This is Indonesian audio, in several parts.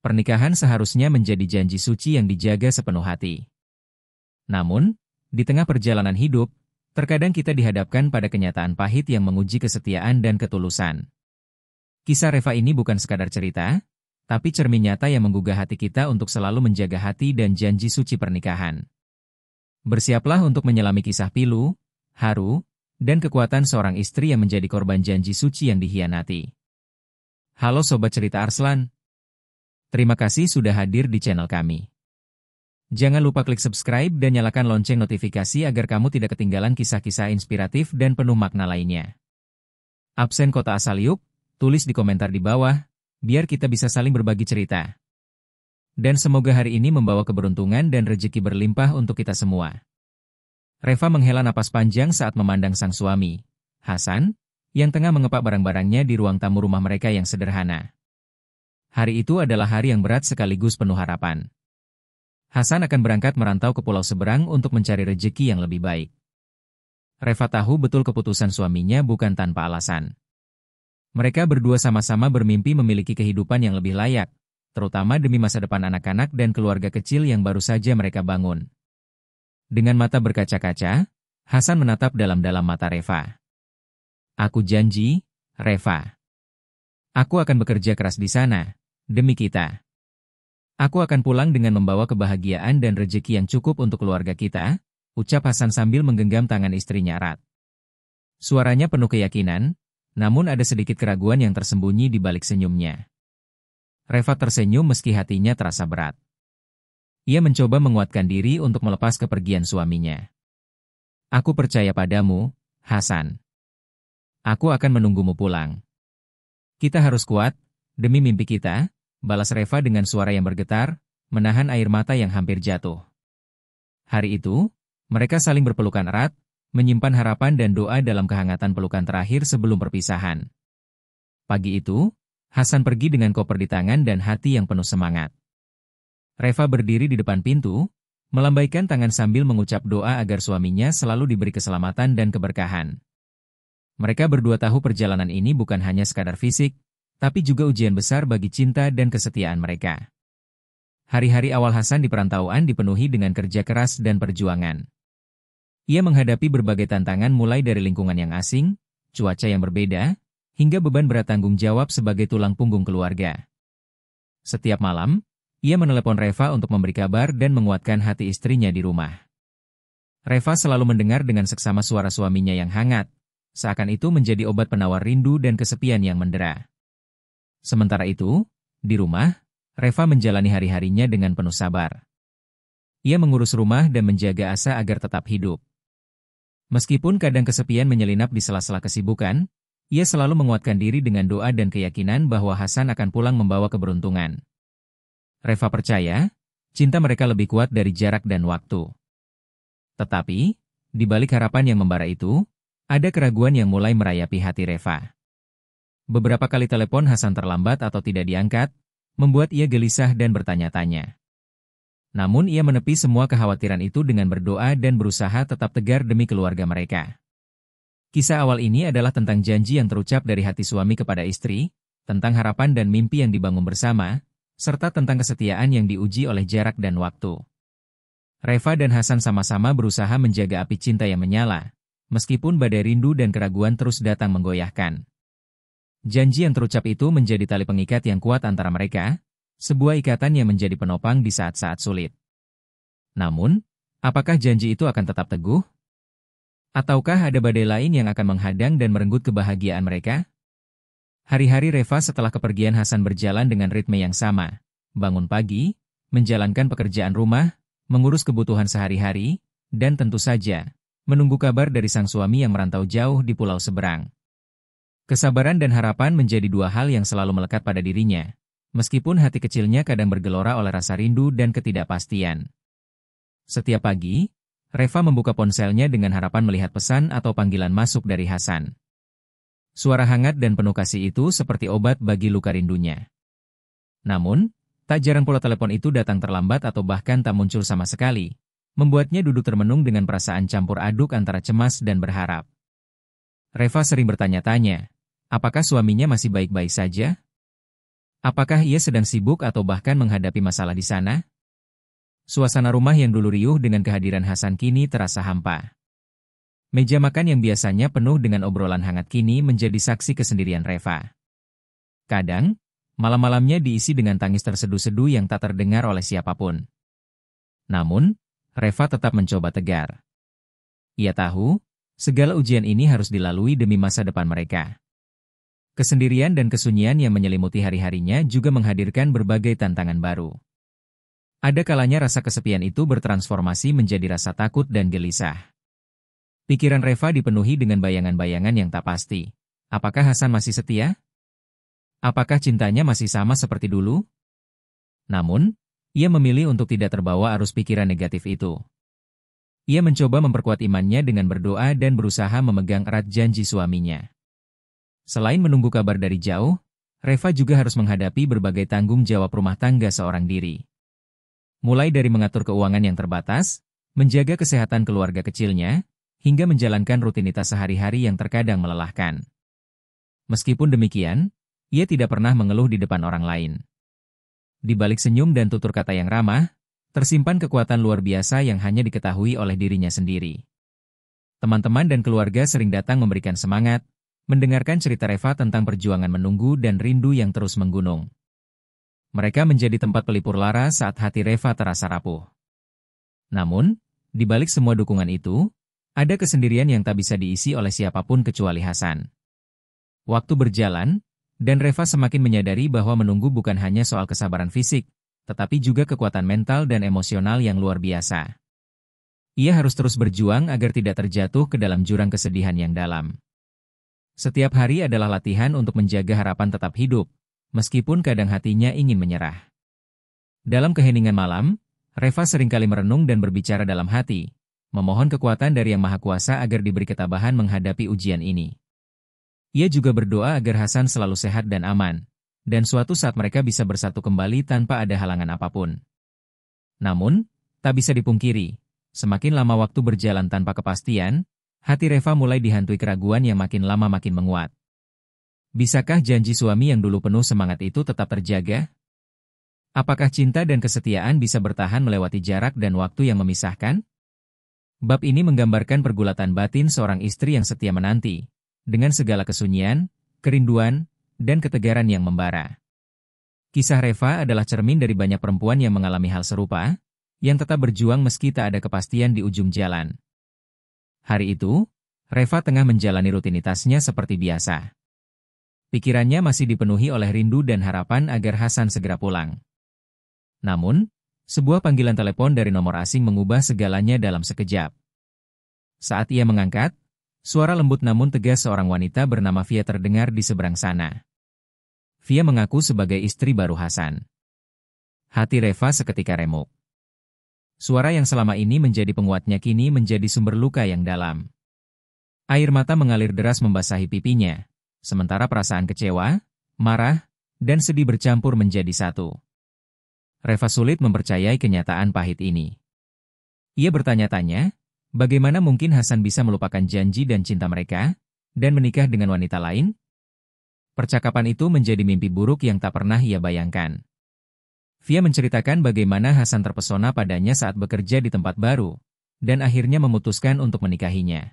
pernikahan seharusnya menjadi janji suci yang dijaga sepenuh hati. Namun, di tengah perjalanan hidup, terkadang kita dihadapkan pada kenyataan pahit yang menguji kesetiaan dan ketulusan. Kisah Reva ini bukan sekadar cerita, tapi cermin nyata yang menggugah hati kita untuk selalu menjaga hati dan janji suci pernikahan. Bersiaplah untuk menyelami kisah pilu, haru, dan kekuatan seorang istri yang menjadi korban janji suci yang dikhianati. Halo Sobat Cerita Arslan. Terima kasih sudah hadir di channel kami. Jangan lupa klik subscribe dan nyalakan lonceng notifikasi agar kamu tidak ketinggalan kisah-kisah inspiratif dan penuh makna lainnya. Absen kota asal yuk, tulis di komentar di bawah, biar kita bisa saling berbagi cerita. Dan semoga hari ini membawa keberuntungan dan rezeki berlimpah untuk kita semua. Reva menghela napas panjang saat memandang sang suami, Hasan, yang tengah mengepak barang-barangnya di ruang tamu rumah mereka yang sederhana. Hari itu adalah hari yang berat sekaligus penuh harapan. Hasan akan berangkat merantau ke pulau seberang untuk mencari rezeki yang lebih baik. Reva tahu betul keputusan suaminya bukan tanpa alasan. Mereka berdua sama-sama bermimpi memiliki kehidupan yang lebih layak, terutama demi masa depan anak-anak dan keluarga kecil yang baru saja mereka bangun. Dengan mata berkaca-kaca, Hasan menatap dalam-dalam mata Reva. Aku janji, Reva. Aku akan bekerja keras di sana, demi kita. Aku akan pulang dengan membawa kebahagiaan dan rezeki yang cukup untuk keluarga kita, ucap Hasan sambil menggenggam tangan istrinya erat. Suaranya penuh keyakinan, namun ada sedikit keraguan yang tersembunyi di balik senyumnya. Reva tersenyum meski hatinya terasa berat. Ia mencoba menguatkan diri untuk melepas kepergian suaminya. Aku percaya padamu, Hasan. Aku akan menunggumu pulang. Kita harus kuat, demi mimpi kita, balas Reva dengan suara yang bergetar, menahan air mata yang hampir jatuh. Hari itu, mereka saling berpelukan erat, menyimpan harapan dan doa dalam kehangatan pelukan terakhir sebelum perpisahan. Pagi itu, Hasan pergi dengan koper di tangan dan hati yang penuh semangat. Reva berdiri di depan pintu, melambaikan tangan sambil mengucap doa agar suaminya selalu diberi keselamatan dan keberkahan. Mereka berdua tahu perjalanan ini bukan hanya sekadar fisik, tapi juga ujian besar bagi cinta dan kesetiaan mereka. Hari-hari awal Hasan di perantauan dipenuhi dengan kerja keras dan perjuangan. Ia menghadapi berbagai tantangan mulai dari lingkungan yang asing, cuaca yang berbeda, hingga beban berat tanggung jawab sebagai tulang punggung keluarga. Setiap malam, ia menelepon Reva untuk memberi kabar dan menguatkan hati istrinya di rumah. Reva selalu mendengar dengan seksama suara suaminya yang hangat, seakan itu menjadi obat penawar rindu dan kesepian yang mendera. Sementara itu, di rumah, Reva menjalani hari-harinya dengan penuh sabar. Ia mengurus rumah dan menjaga asa agar tetap hidup. Meskipun kadang kesepian menyelinap di sela-sela kesibukan, ia selalu menguatkan diri dengan doa dan keyakinan bahwa Hasan akan pulang membawa keberuntungan. Reva percaya, cinta mereka lebih kuat dari jarak dan waktu. Tetapi, di balik harapan yang membara itu, ada keraguan yang mulai merayapi hati Reva. Beberapa kali telepon Hasan terlambat atau tidak diangkat, membuat ia gelisah dan bertanya-tanya. Namun ia menepi semua kekhawatiran itu dengan berdoa dan berusaha tetap tegar demi keluarga mereka. Kisah awal ini adalah tentang janji yang terucap dari hati suami kepada istri, tentang harapan dan mimpi yang dibangun bersama, serta tentang kesetiaan yang diuji oleh jarak dan waktu. Reva dan Hasan sama-sama berusaha menjaga api cinta yang menyala, meskipun badai rindu dan keraguan terus datang menggoyahkan. Janji yang terucap itu menjadi tali pengikat yang kuat antara mereka, sebuah ikatan yang menjadi penopang di saat-saat sulit. Namun, apakah janji itu akan tetap teguh? Ataukah ada badai lain yang akan menghadang dan merenggut kebahagiaan mereka? Hari-hari Reva setelah kepergian Hasan berjalan dengan ritme yang sama. Bangun pagi, menjalankan pekerjaan rumah, mengurus kebutuhan sehari-hari, dan tentu saja, menunggu kabar dari sang suami yang merantau jauh di pulau seberang. Kesabaran dan harapan menjadi dua hal yang selalu melekat pada dirinya, meskipun hati kecilnya kadang bergelora oleh rasa rindu dan ketidakpastian. Setiap pagi, Reva membuka ponselnya dengan harapan melihat pesan atau panggilan masuk dari Hasan. Suara hangat dan penuh kasih itu seperti obat bagi luka rindunya. Namun, tak jarang pula telepon itu datang terlambat atau bahkan tak muncul sama sekali, membuatnya duduk termenung dengan perasaan campur aduk antara cemas dan berharap. Reva sering bertanya-tanya, apakah suaminya masih baik-baik saja? Apakah ia sedang sibuk atau bahkan menghadapi masalah di sana? Suasana rumah yang dulu riuh dengan kehadiran Hasan kini terasa hampa. Meja makan yang biasanya penuh dengan obrolan hangat kini menjadi saksi kesendirian Reva. Kadang, malam-malamnya diisi dengan tangis terseduh-seduh yang tak terdengar oleh siapapun. Namun, Reva tetap mencoba tegar. Ia tahu, segala ujian ini harus dilalui demi masa depan mereka. Kesendirian dan kesunyian yang menyelimuti hari-harinya juga menghadirkan berbagai tantangan baru. Ada kalanya rasa kesepian itu bertransformasi menjadi rasa takut dan gelisah. Pikiran Reva dipenuhi dengan bayangan-bayangan yang tak pasti. Apakah Hasan masih setia? Apakah cintanya masih sama seperti dulu? Namun, ia memilih untuk tidak terbawa arus pikiran negatif itu. Ia mencoba memperkuat imannya dengan berdoa dan berusaha memegang erat janji suaminya. Selain menunggu kabar dari jauh, Reva juga harus menghadapi berbagai tanggung jawab rumah tangga seorang diri. Mulai dari mengatur keuangan yang terbatas, menjaga kesehatan keluarga kecilnya, hingga menjalankan rutinitas sehari-hari yang terkadang melelahkan. Meskipun demikian, ia tidak pernah mengeluh di depan orang lain. Di balik senyum dan tutur kata yang ramah, tersimpan kekuatan luar biasa yang hanya diketahui oleh dirinya sendiri. Teman-teman dan keluarga sering datang memberikan semangat, mendengarkan cerita Reva tentang perjuangan menunggu dan rindu yang terus menggunung. Mereka menjadi tempat pelipur lara saat hati Reva terasa rapuh. Namun, di balik semua dukungan itu, ada kesendirian yang tak bisa diisi oleh siapapun kecuali Hasan. Waktu berjalan, dan Reva semakin menyadari bahwa menunggu bukan hanya soal kesabaran fisik, tetapi juga kekuatan mental dan emosional yang luar biasa. Ia harus terus berjuang agar tidak terjatuh ke dalam jurang kesedihan yang dalam. Setiap hari adalah latihan untuk menjaga harapan tetap hidup, meskipun kadang hatinya ingin menyerah. Dalam keheningan malam, Reva seringkali merenung dan berbicara dalam hati, memohon kekuatan dari Yang Maha Kuasa agar diberi ketabahan menghadapi ujian ini. Ia juga berdoa agar Hasan selalu sehat dan aman, dan suatu saat mereka bisa bersatu kembali tanpa ada halangan apapun. Namun, tak bisa dipungkiri, semakin lama waktu berjalan tanpa kepastian, hati Reva mulai dihantui keraguan yang makin lama makin menguat. Bisakah janji suami yang dulu penuh semangat itu tetap terjaga? Apakah cinta dan kesetiaan bisa bertahan melewati jarak dan waktu yang memisahkan? Bab ini menggambarkan pergulatan batin seorang istri yang setia menanti, dengan segala kesunyian, kerinduan, dan ketegaran yang membara. Kisah Reva adalah cermin dari banyak perempuan yang mengalami hal serupa, yang tetap berjuang meski tak ada kepastian di ujung jalan. Hari itu, Reva tengah menjalani rutinitasnya seperti biasa. Pikirannya masih dipenuhi oleh rindu dan harapan agar Hasan segera pulang. Namun, sebuah panggilan telepon dari nomor asing mengubah segalanya dalam sekejap. Saat ia mengangkat, suara lembut namun tegas seorang wanita bernama Via terdengar di seberang sana. Via mengaku sebagai istri baru Hasan. Hati Reva seketika remuk. Suara yang selama ini menjadi penguatnya kini menjadi sumber luka yang dalam. Air mata mengalir deras membasahi pipinya. Sementara perasaan kecewa, marah, dan sedih bercampur menjadi satu. Reva sulit mempercayai kenyataan pahit ini. Ia bertanya-tanya, bagaimana mungkin Hasan bisa melupakan janji dan cinta mereka, dan menikah dengan wanita lain? Percakapan itu menjadi mimpi buruk yang tak pernah ia bayangkan. Via menceritakan bagaimana Hasan terpesona padanya saat bekerja di tempat baru, dan akhirnya memutuskan untuk menikahinya.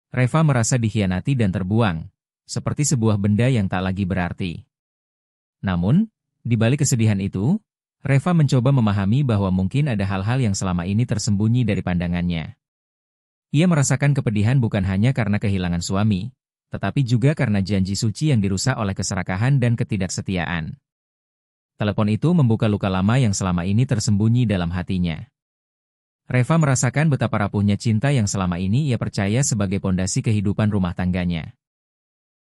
Reva merasa dikhianati dan terbuang, seperti sebuah benda yang tak lagi berarti. Namun, di balik kesedihan itu, Reva mencoba memahami bahwa mungkin ada hal-hal yang selama ini tersembunyi dari pandangannya. Ia merasakan kepedihan bukan hanya karena kehilangan suami, tetapi juga karena janji suci yang dirusak oleh keserakahan dan ketidaksetiaan. Telepon itu membuka luka lama yang selama ini tersembunyi dalam hatinya. Reva merasakan betapa rapuhnya cinta yang selama ini ia percaya sebagai pondasi kehidupan rumah tangganya.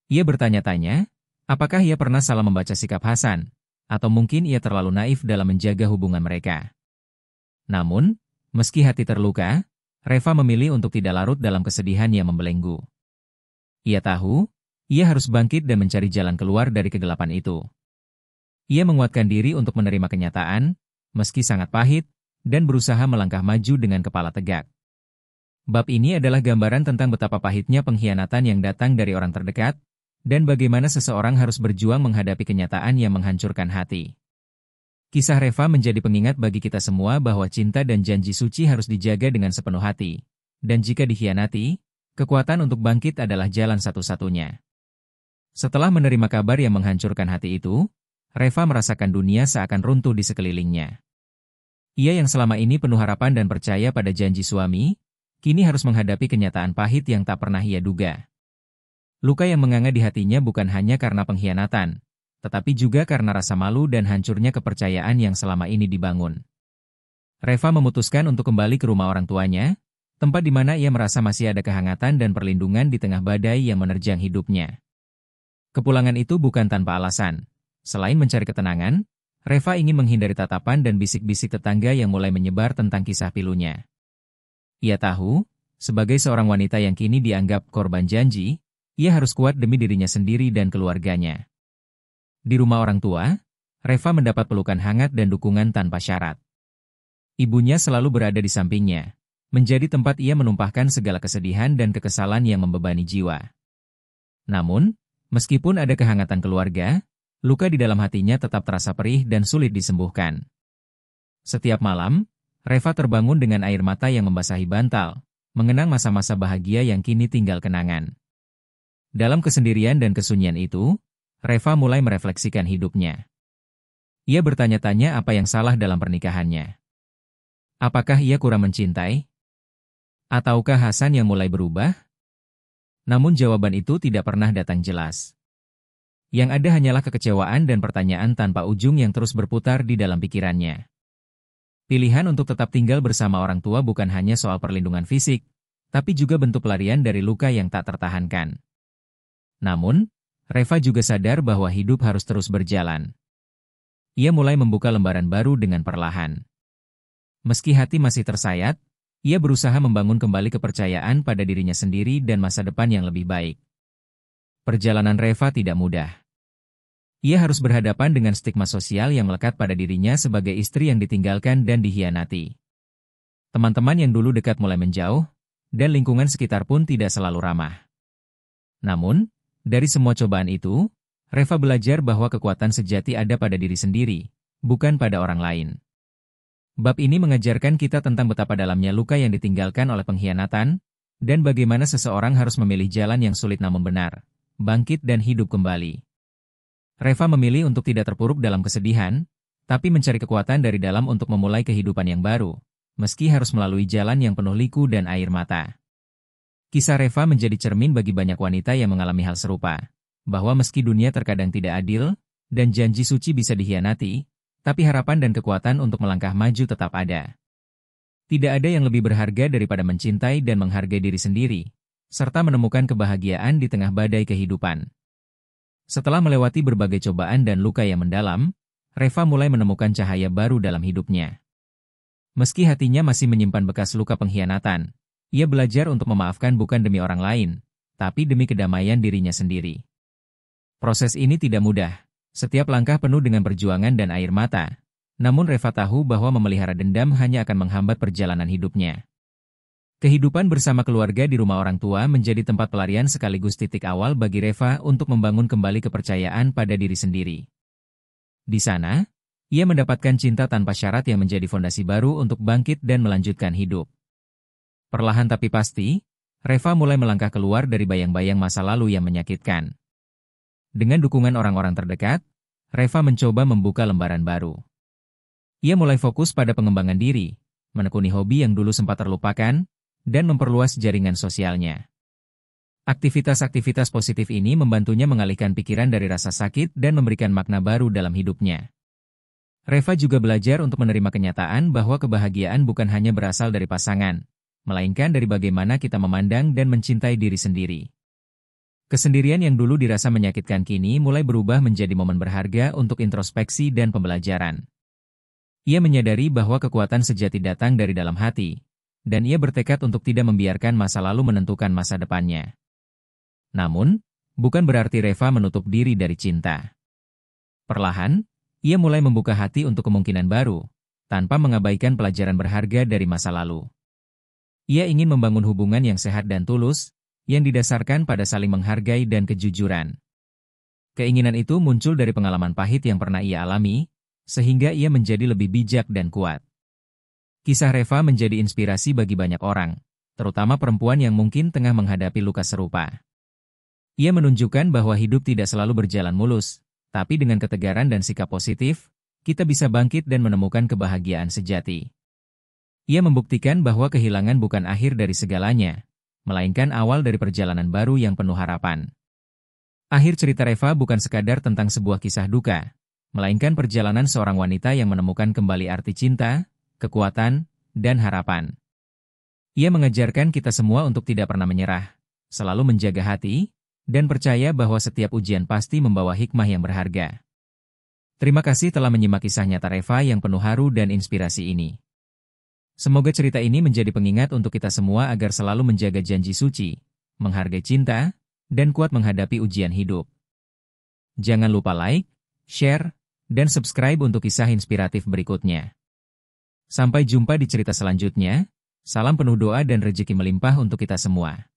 Ia bertanya-tanya, apakah ia pernah salah membaca sikap Hasan, atau mungkin ia terlalu naif dalam menjaga hubungan mereka. Namun, meski hati terluka, Reva memilih untuk tidak larut dalam kesedihan yang membelenggu. Ia tahu, ia harus bangkit dan mencari jalan keluar dari kegelapan itu. Ia menguatkan diri untuk menerima kenyataan, meski sangat pahit, dan berusaha melangkah maju dengan kepala tegak. Bab ini adalah gambaran tentang betapa pahitnya pengkhianatan yang datang dari orang terdekat, dan bagaimana seseorang harus berjuang menghadapi kenyataan yang menghancurkan hati. Kisah Reva menjadi pengingat bagi kita semua bahwa cinta dan janji suci harus dijaga dengan sepenuh hati. Dan jika dikhianati, kekuatan untuk bangkit adalah jalan satu-satunya. Setelah menerima kabar yang menghancurkan hati itu, Reva merasakan dunia seakan runtuh di sekelilingnya. Ia yang selama ini penuh harapan dan percaya pada janji suami, kini harus menghadapi kenyataan pahit yang tak pernah ia duga. Luka yang menganga di hatinya bukan hanya karena pengkhianatan, tetapi juga karena rasa malu dan hancurnya kepercayaan yang selama ini dibangun. Reva memutuskan untuk kembali ke rumah orang tuanya, tempat di mana ia merasa masih ada kehangatan dan perlindungan di tengah badai yang menerjang hidupnya. Kepulangan itu bukan tanpa alasan. Selain mencari ketenangan, Reva ingin menghindari tatapan dan bisik-bisik tetangga yang mulai menyebar tentang kisah pilunya. Ia tahu, sebagai seorang wanita yang kini dianggap korban janji, ia harus kuat demi dirinya sendiri dan keluarganya. Di rumah orang tua, Reva mendapat pelukan hangat dan dukungan tanpa syarat. Ibunya selalu berada di sampingnya, menjadi tempat ia menumpahkan segala kesedihan dan kekesalan yang membebani jiwa. Namun, meskipun ada kehangatan keluarga, luka di dalam hatinya tetap terasa perih dan sulit disembuhkan. Setiap malam, Reva terbangun dengan air mata yang membasahi bantal, mengenang masa-masa bahagia yang kini tinggal kenangan. Dalam kesendirian dan kesunyian itu, Reva mulai merefleksikan hidupnya. Ia bertanya-tanya apa yang salah dalam pernikahannya. Apakah ia kurang mencintai? Ataukah Hasan yang mulai berubah? Namun jawaban itu tidak pernah datang jelas. Yang ada hanyalah kekecewaan dan pertanyaan tanpa ujung yang terus berputar di dalam pikirannya. Pilihan untuk tetap tinggal bersama orang tua bukan hanya soal perlindungan fisik, tapi juga bentuk pelarian dari luka yang tak tertahankan. Namun, Reva juga sadar bahwa hidup harus terus berjalan. Ia mulai membuka lembaran baru dengan perlahan. Meski hati masih tersayat, ia berusaha membangun kembali kepercayaan pada dirinya sendiri dan masa depan yang lebih baik. Perjalanan Reva tidak mudah. Ia harus berhadapan dengan stigma sosial yang melekat pada dirinya sebagai istri yang ditinggalkan dan dikhianati. Teman-teman yang dulu dekat mulai menjauh, dan lingkungan sekitar pun tidak selalu ramah. Namun, dari semua cobaan itu, Reva belajar bahwa kekuatan sejati ada pada diri sendiri, bukan pada orang lain. Bab ini mengajarkan kita tentang betapa dalamnya luka yang ditinggalkan oleh pengkhianatan, dan bagaimana seseorang harus memilih jalan yang sulit namun benar, bangkit dan hidup kembali. Reva memilih untuk tidak terpuruk dalam kesedihan, tapi mencari kekuatan dari dalam untuk memulai kehidupan yang baru, meski harus melalui jalan yang penuh liku dan air mata. Kisah Reva menjadi cermin bagi banyak wanita yang mengalami hal serupa, bahwa meski dunia terkadang tidak adil, dan janji suci bisa dikhianati, tapi harapan dan kekuatan untuk melangkah maju tetap ada. Tidak ada yang lebih berharga daripada mencintai dan menghargai diri sendiri, serta menemukan kebahagiaan di tengah badai kehidupan. Setelah melewati berbagai cobaan dan luka yang mendalam, Reva mulai menemukan cahaya baru dalam hidupnya. Meski hatinya masih menyimpan bekas luka pengkhianatan, ia belajar untuk memaafkan bukan demi orang lain, tapi demi kedamaian dirinya sendiri. Proses ini tidak mudah, setiap langkah penuh dengan perjuangan dan air mata. Namun Reva tahu bahwa memelihara dendam hanya akan menghambat perjalanan hidupnya. Kehidupan bersama keluarga di rumah orang tua menjadi tempat pelarian sekaligus titik awal bagi Reva untuk membangun kembali kepercayaan pada diri sendiri. Di sana, ia mendapatkan cinta tanpa syarat yang menjadi fondasi baru untuk bangkit dan melanjutkan hidup. Perlahan tapi pasti, Reva mulai melangkah keluar dari bayang-bayang masa lalu yang menyakitkan. Dengan dukungan orang-orang terdekat, Reva mencoba membuka lembaran baru. Ia mulai fokus pada pengembangan diri, menekuni hobi yang dulu sempat terlupakan, dan memperluas jaringan sosialnya. Aktivitas-aktivitas positif ini membantunya mengalihkan pikiran dari rasa sakit dan memberikan makna baru dalam hidupnya. Reva juga belajar untuk menerima kenyataan bahwa kebahagiaan bukan hanya berasal dari pasangan, melainkan dari bagaimana kita memandang dan mencintai diri sendiri. Kesendirian yang dulu dirasa menyakitkan kini mulai berubah menjadi momen berharga untuk introspeksi dan pembelajaran. Ia menyadari bahwa kekuatan sejati datang dari dalam hati, dan ia bertekad untuk tidak membiarkan masa lalu menentukan masa depannya. Namun, bukan berarti Reva menutup diri dari cinta. Perlahan, ia mulai membuka hati untuk kemungkinan baru, tanpa mengabaikan pelajaran berharga dari masa lalu. Ia ingin membangun hubungan yang sehat dan tulus, yang didasarkan pada saling menghargai dan kejujuran. Keinginan itu muncul dari pengalaman pahit yang pernah ia alami, sehingga ia menjadi lebih bijak dan kuat. Kisah Reva menjadi inspirasi bagi banyak orang, terutama perempuan yang mungkin tengah menghadapi luka serupa. Ia menunjukkan bahwa hidup tidak selalu berjalan mulus, tapi dengan ketegaran dan sikap positif, kita bisa bangkit dan menemukan kebahagiaan sejati. Ia membuktikan bahwa kehilangan bukan akhir dari segalanya, melainkan awal dari perjalanan baru yang penuh harapan. Akhir cerita Reva bukan sekadar tentang sebuah kisah duka, melainkan perjalanan seorang wanita yang menemukan kembali arti cinta, kekuatan, dan harapan. Ia mengajarkan kita semua untuk tidak pernah menyerah, selalu menjaga hati, dan percaya bahwa setiap ujian pasti membawa hikmah yang berharga. Terima kasih telah menyimak kisah nyata Reva yang penuh haru dan inspirasi ini. Semoga cerita ini menjadi pengingat untuk kita semua agar selalu menjaga janji suci, menghargai cinta, dan kuat menghadapi ujian hidup. Jangan lupa like, share, dan subscribe untuk kisah inspiratif berikutnya. Sampai jumpa di cerita selanjutnya. Salam penuh doa dan rezeki melimpah untuk kita semua.